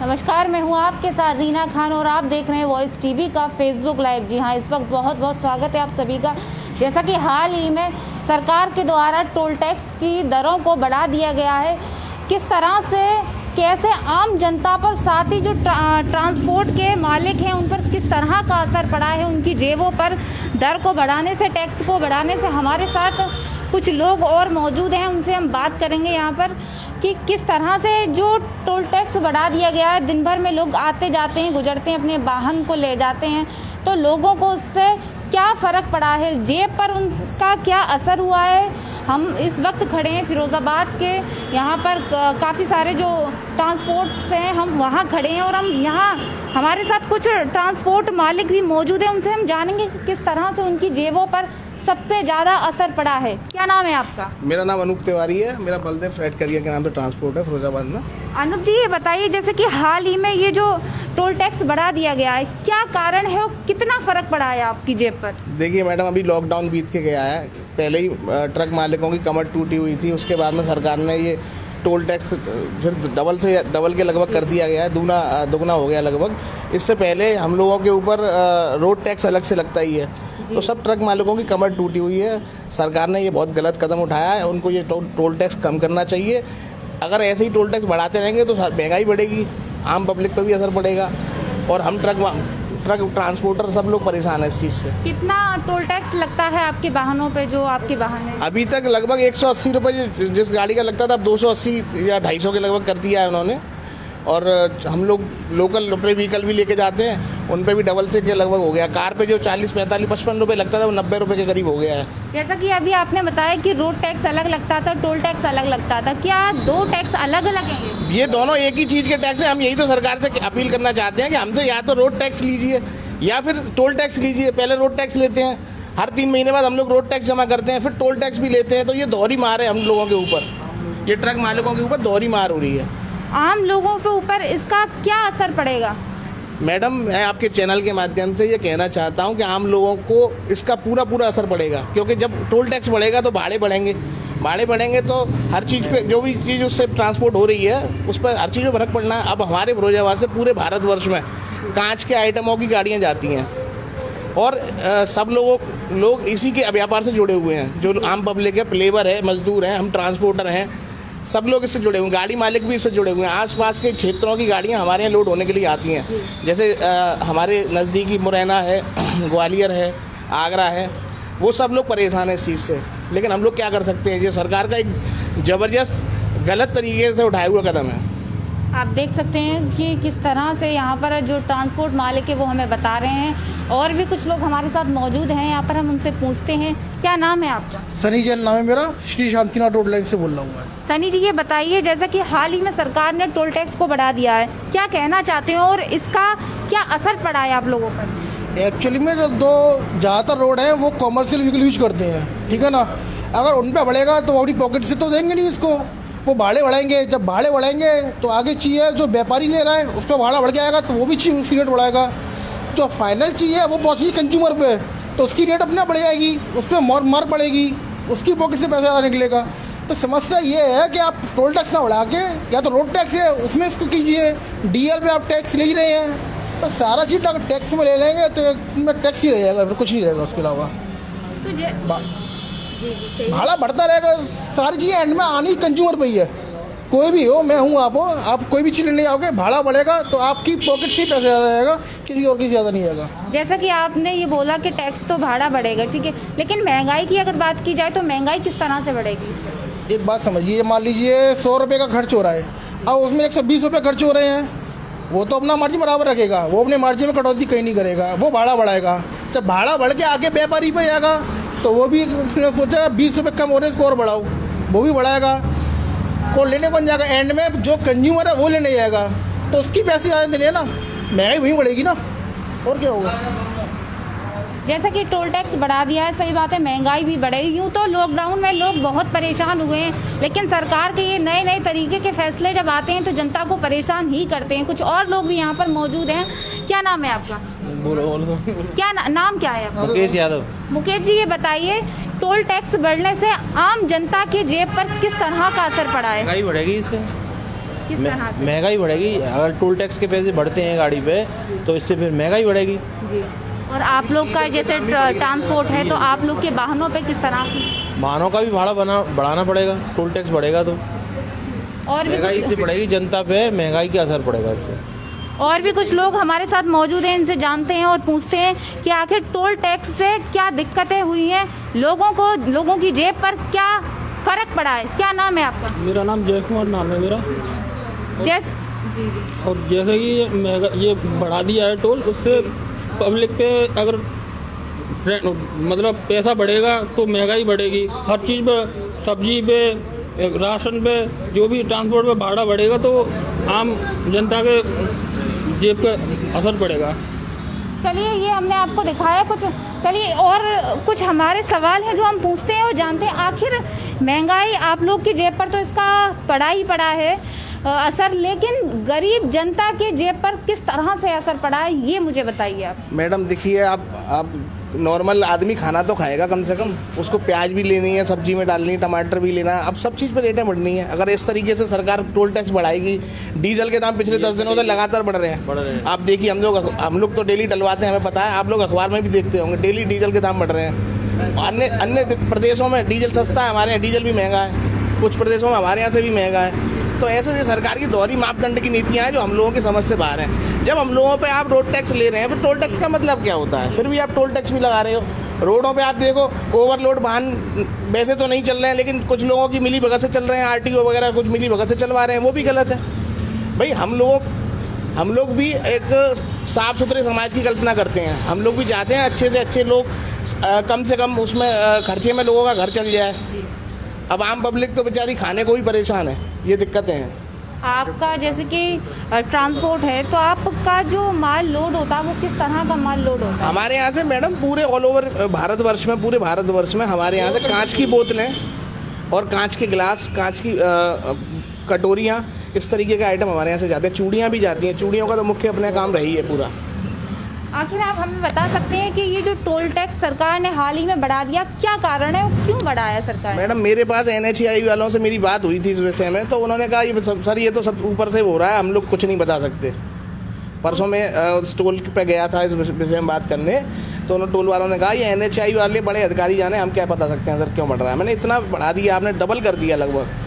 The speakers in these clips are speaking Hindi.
नमस्कार, मैं हूँ आपके साथ रीना खान और आप देख रहे हैं वॉइस टीवी का फेसबुक लाइव। जी हाँ, इस वक्त बहुत बहुत स्वागत है आप सभी का। जैसा कि हाल ही में सरकार के द्वारा टोल टैक्स की दरों को बढ़ा दिया गया है, किस तरह से कैसे आम जनता पर, साथ ही जो ट्रांसपोर्ट के मालिक हैं उन पर किस तरह का असर पड़ा है उनकी जेबों पर दर को बढ़ाने से, टैक्स को बढ़ाने से। हमारे साथ कुछ लोग और मौजूद हैं, उनसे हम बात करेंगे यहाँ पर कि किस तरह से जो टोल टैक्स बढ़ा दिया गया है। दिन भर में लोग आते जाते हैं, गुजरते हैं, अपने वाहन को ले जाते हैं, तो लोगों को उससे क्या फ़र्क पड़ा है, जेब पर उनका क्या असर हुआ है। हम इस वक्त खड़े हैं फिरोज़ाबाद के, यहाँ पर काफ़ी सारे जो ट्रांसपोर्ट्स हैं हम वहाँ खड़े हैं और हम यहाँ हमारे साथ कुछ ट्रांसपोर्ट मालिक भी मौजूद हैं, उनसे हम जानेंगे कि किस तरह से उनकी जेबों पर सबसे ज़्यादा असर पड़ा है। क्या नाम है आपका? मेरा नाम अनूप तिवारी है। मेरा बलदेव फ्रेट करियर के नाम से ट्रांसपोर्ट है फिरोजाबाद में। अनूप जी, ये बताइए, जैसे कि हाल ही में ये जो टोल टैक्स बढ़ा दिया गया है, क्या कारण है और कितना फ़र्क पड़ा है आपकी जेब पर? देखिए मैडम, अभी लॉकडाउन बीत के गया है। पहले ही ट्रक मालिकों की कमर टूटी हुई थी, उसके बाद में सरकार ने ये टोल टैक्स फिर डबल के लगभग कर दिया गया है, दुगना हो गया लगभग। इससे पहले हम लोगों के ऊपर रोड टैक्स अलग से लगता ही है, तो सब ट्रक मालिकों की कमर टूटी हुई है। सरकार ने ये बहुत गलत कदम उठाया है, उनको ये टोल टैक्स कम करना चाहिए। अगर ऐसे ही टोल टैक्स बढ़ाते रहेंगे तो महंगाई बढ़ेगी, आम पब्लिक पर भी असर पड़ेगा और हम ट्रक ट्रांसपोर्टर सब लोग परेशान हैं इस चीज़ से। कितना टोल टैक्स लगता है आपके वाहनों पे, जो आपके वाहन है? अभी तक लगभग 180 रुपये जिस गाड़ी का लगता था, अब 280 या 250 के लगभग कर दिया है उन्होंने। और हम लोग लोकल अपने व्हीकल भी लेके जाते हैं, उन पे भी डबल से के लगभग हो गया। कार पे जो 40, 45, 55 रुपये लगता था वो 90 रुपये के करीब हो गया है। जैसा कि अभी आपने बताया कि रोड टैक्स अलग लगता था, टोल टैक्स अलग लगता था, क्या दो टैक्स अलग अलग हैं? ये दोनों एक ही चीज़ के टैक्स हैं। हम यही तो सरकार से अपील करना चाहते हैं कि हमसे या तो रोड टैक्स लीजिए या फिर टोल टैक्स लीजिए। पहले रोड टैक्स लेते हैं, हर 3 महीने बाद हम लोग रोड टैक्स जमा करते हैं, फिर टोल टैक्स भी लेते हैं, तो ये दोहरी मार है हम लोगों के ऊपर, ये ट्रक मालिकों के ऊपर दोहरी मार हो रही है। आम लोगों के ऊपर इसका क्या असर पड़ेगा? मैडम, मैं आपके चैनल के माध्यम से ये कहना चाहता हूँ कि आम लोगों को इसका पूरा असर पड़ेगा, क्योंकि जब टोल टैक्स बढ़ेगा तो भाड़े बढ़ेंगे तो हर चीज़ पे, जो भी चीज़ उससे ट्रांसपोर्ट हो रही है उस पर हर चीज़ में फर्क पड़ना है। अब हमारे फिरोजाबाद से पूरे भारतवर्ष में कांच के आइटमों की गाड़ियाँ जाती हैं और सब लोग इसी के व्यापार से जुड़े हुए हैं। जो आम पब्लिक है, लेबर है, मजदूर हैं, हम ट्रांसपोर्टर हैं, सब लोग इससे जुड़े हुए हैं। गाड़ी मालिक भी इससे जुड़े हुए हैं। आसपास के क्षेत्रों की गाड़ियां हमारे यहाँ लोड होने के लिए आती हैं, जैसे हमारे नज़दीकी मुरैना है, ग्वालियर है, आगरा है, वो सब लोग परेशान हैं इस चीज़ से। लेकिन हम लोग क्या कर सकते हैं, ये सरकार का एक ज़बरदस्त गलत तरीके से उठाया हुआ कदम है। आप देख सकते हैं कि किस तरह से यहाँ पर जो ट्रांसपोर्ट मालिक है वो हमें बता रहे हैं, और भी कुछ लोग हमारे साथ मौजूद हैं यहाँ पर, हम उनसे पूछते हैं। क्या नाम है आपका? सनी जैन नाम है मेरा, श्री शांतिनाथ रोड लाइन से बोल रहा हूँ मैं। सनी जी, ये बताइए, जैसा कि हाल ही में सरकार ने टोल टैक्स को बढ़ा दिया है, क्या कहना चाहते हो और इसका क्या असर पड़ा है आप लोगों पर? एक्चुअली में जो ज़्यादातर रोड है वो कॉमर्शियल व्हीकल यूज करते हैं, ठीक है ना। अगर उन पर बढ़ेगा तो अपनी पॉकेट से तो देंगे नहीं इसको, वो भाड़े बढ़ाएंगे। जब भाड़े बढ़ाएंगे तो आगे चीज़ है जो व्यापारी ले रहा है उस पर भाड़ा बढ़ जाएगा, तो वो भी चीज़ उसकी रेट बढ़ाएगा। जो फाइनल चीज़ है वो पहुँचेगी कंज्यूमर पे, तो उसकी रेट अपने बढ़ जाएगी, उस पर मार पड़ेगी, उसकी पॉकेट से पैसा निकलेगा। तो समस्या ये है कि आप टोल टैक्स ना बढ़ा के, या तो रोड टैक्स है उसमें इसको कीजिए, डीएल पे आप टैक्स ले ही रहे हैं, तो सारा चीज़ अगर टैक्स में ले लेंगे तो इसमें टैक्स ही रहेगा, फिर कुछ नहीं रहेगा उसके अलावा। भाड़ा बढ़ता रहेगा, सारी चीज़ें एंड में आनी कंज्यूमर पे ही है। कोई भी हो, मैं हूँ, आप कोई भी चीज़ लेने आओगे, भाड़ा बढ़ेगा तो आपकी पॉकेट से ही पैसा ज़्यादा आएगा, किसी और की ज़्यादा नहीं आएगा। जैसा कि आपने ये बोला कि टैक्स तो भाड़ा बढ़ेगा, ठीक है, लेकिन महंगाई की अगर बात की जाए तो महंगाई किस तरह से बढ़ेगी? एक बात समझिए, मान लीजिए 100 रुपये का खर्च हो रहा है, अब उसमें 120 रुपये खर्च हो रहे हैं, वो तो अपना मार्जिन बराबर रखेगा, वो अपने मार्जिन में कटौती कहीं नहीं करेगा, वो भाड़ा बढ़ाएगा। जब भाड़ा बढ़ के आगे व्यापारी पे जाएगा तो वो भी उसने सोचा 20 रुपये कम हो रहे हैं, इसको और बढ़ाओ, वो भी बढ़ाएगा, को लेने बन जाएगा। एंड में जो कंज्यूमर है वो लेने जाएगा, तो उसकी पैसे आए देने ना, महंगाई वहीं बढ़ेगी ना, और क्या होगा। जैसा कि टोल टैक्स बढ़ा दिया है, सही बात है, महंगाई भी बढ़ेगी। यूँ तो लॉकडाउन में लोग बहुत परेशान हुए हैं, लेकिन सरकार के ये नए तरीके के फैसले जब आते हैं तो जनता को परेशान ही करते हैं। कुछ और लोग भी यहाँ पर मौजूद हैं। क्या नाम है आपका? बोलो क्या नाम क्या है आपका? मुकेश यादव। मुकेश जी, ये बताइए, टोल टैक्स बढ़ने से आम जनता के जेब पर किस तरह का असर पड़ा है? महंगाई बढ़ेगी इससे, किस तरह से? महंगाई बढ़ेगी। अगर टोल टैक्स के पैसे बढ़ते हैं गाड़ी पे तो इससे फिर महंगाई बढ़ेगी। जी। और आप लोग का जैसे ट्रांसपोर्ट है तो आप लोग के वाहनों पे किस तरह की? वाहनों का भी भाड़ा बढ़ाना पड़ेगा, टोल टैक्स बढ़ेगा तो और भी महंगाई कुछ, से बढ़ेगी, जनता पे महंगाई का असर पड़ेगा इससे। और भी कुछ लोग हमारे साथ मौजूद हैं, इनसे जानते हैं और पूछते हैं कि आखिर टोल टैक्स से क्या दिक्कतें हुई हैं, लोगों की जेब पर क्या फर्क पड़ा है। क्या नाम है आपका? मेरा नाम जय कुमार नाम है मेरा। जैसे और जैसे कि ये बढ़ा दिया है टोल, उससे पब्लिक पे अगर मतलब पैसा बढ़ेगा तो महंगाई बढ़ेगी। हर चीज़ पे, सब्जी पे, राशन पे, जो भी ट्रांसपोर्ट पे भाड़ा बढ़ेगा तो आम जनता के जेब पे असर पड़ेगा। चलिए, ये हमने आपको दिखाया कुछ। चलिए, और कुछ हमारे सवाल हैं जो हम पूछते हैं और जानते हैं। आखिर महंगाई आप लोग की जेब पर तो इसका पड़ा ही पड़ा है असर, लेकिन गरीब जनता के जेब पर किस तरह से असर पड़ा है, ये मुझे बताइए आप। मैडम देखिए, आप नॉर्मल आदमी खाना तो खाएगा कम से कम, उसको प्याज भी लेनी है, सब्जी में डालनी है, टमाटर भी लेना है, अब सब चीज़ पर रेटें बढ़नी है। अगर इस तरीके से सरकार टोल टैक्स बढ़ाएगी, डीजल के दाम पिछले 10 दिनों से लगातार बढ़ रहे हैं। आप देखिए, हम लोग तो डेली डलवाते हैं, हमें पता है, आप लोग अखबार में भी देखते होंगे, डेली डीजल के दाम बढ़ रहे हैं। अन्य प्रदेशों में डीजल सस्ता है, हमारे यहाँ डीजल भी महंगा है, कुछ प्रदेशों में हमारे यहाँ से भी महंगा है। तो ऐसे ये सरकार की दोहरी मापदंड की नीतियाँ हैं जो हम लोगों की समझ से बाहर हैं। जब हम लोगों पे आप रोड टैक्स ले रहे हैं, फिर टोल टैक्स का मतलब क्या होता है? फिर भी आप टोल टैक्स भी लगा रहे हो। रोडों पे आप देखो, ओवरलोड वाहन वैसे तो नहीं चल रहे हैं, लेकिन कुछ लोगों की मिली भगत से चल रहे हैं, आरटीओ वगैरह कुछ मिली भगत से चलवा रहे हैं, वो भी गलत है। भाई हम लोग भी एक साफ सुथरे समाज की कल्पना करते हैं। हम लोग भी चाहते हैं अच्छे से अच्छे लोग, कम से कम उसमें खर्चे में लोगों का घर चल जाए। अब आम पब्लिक तो बेचारी खाने को भी परेशान है, ये दिक्कतें हैं। आपका जैसे कि ट्रांसपोर्ट है तो आपका जो माल लोड होता है वो किस तरह का माल लोड होता है? हमारे यहाँ से मैडम पूरे ऑल ओवर भारतवर्ष में, पूरे भारतवर्ष में हमारे यहाँ से कांच की बोतलें और कांच के गिलास, कांच की कटोरियाँ, इस तरीके के आइटम हमारे यहाँ से जाते हैं। चूड़ियाँ भी जाती हैं, चूड़ियों का तो मुख्य अपना काम रही है पूरा। आखिर आप हमें बता सकते हैं कि ये जो टोल टैक्स सरकार ने हाल ही में बढ़ा दिया, क्या कारण है, क्यों बढ़ाया सरकार ने? मैडम, मेरे पास NHAI वालों से मेरी बात हुई थी इस विषय में, तो उन्होंने कहा ये सर ये तो सब ऊपर से हो रहा है, हम लोग कुछ नहीं बता सकते। परसों में टोल पे गया था इस विषय में बात करने, तो उन्होंने टोल वालों ने कहा ये NHAI वाले बड़े अधिकारी जाने, हम क्या बता सकते हैं सर क्यों बढ़ रहा है। मैंने इतना बढ़ा दिया, आपने डबल कर दिया लगभग,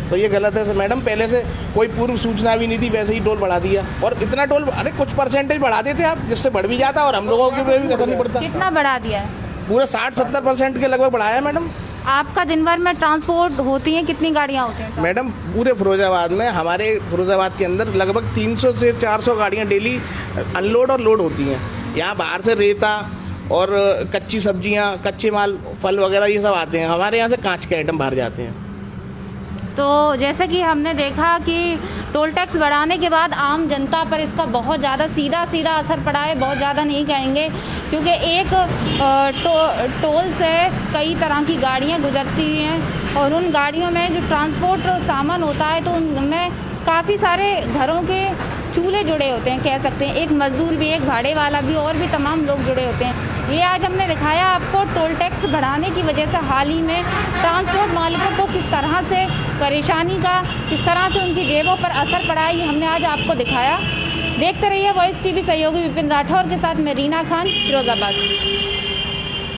तो ये गलत है सर। मैडम, पहले से कोई पूर्व सूचना भी नहीं थी, वैसे ही टोल बढ़ा दिया। और इतना टोल, अरे कुछ परसेंटेज बढ़ा देते आप, जिससे बढ़ भी जाता और हम लोगों के ऊपर भी असर नहीं पड़ता। कितना बढ़ा दिया है? पूरा 60-70% के लगभग बढ़ाया मैडम। आपका दिन भर में ट्रांसपोर्ट होती है, कितनी गाड़ियाँ होती हैं? मैडम, पूरे फिरोजाबाद में, हमारे फिरोजाबाद के अंदर लगभग 300 से 400 गाड़ियाँ डेली अनलोड और लोड होती हैं। यहाँ बाहर से रेता और कच्ची सब्जियाँ, कच्चे माल, फल वगैरह ये सब आते हैं, हमारे यहाँ से कांच के आइटम बाहर जाते हैं। तो जैसे कि हमने देखा कि टोल टैक्स बढ़ाने के बाद आम जनता पर इसका बहुत ज़्यादा सीधा असर पड़ा है। बहुत ज़्यादा नहीं कहेंगे, क्योंकि एक टोल से कई तरह की गाड़ियाँ गुजरती हैं और उन गाड़ियों में जो ट्रांसपोर्ट सामान होता है तो उनमें काफ़ी सारे घरों के चूल्हे जुड़े होते हैं, कह सकते हैं। एक मजदूर भी, एक भाड़े वाला भी, और भी तमाम लोग जुड़े होते हैं। ये आज हमने दिखाया आपको टोल टैक्स बढ़ाने की वजह से हाल ही में ट्रांसपोर्ट मालिकों को किस तरह से परेशानी का, किस तरह से उनकी जेबों पर असर पड़ा है, ये हमने आज आपको दिखाया। देखते रहिए वॉइस TV सहयोगी विपिन राठौर के साथ मैं रीना खान, फिरोजाबाद।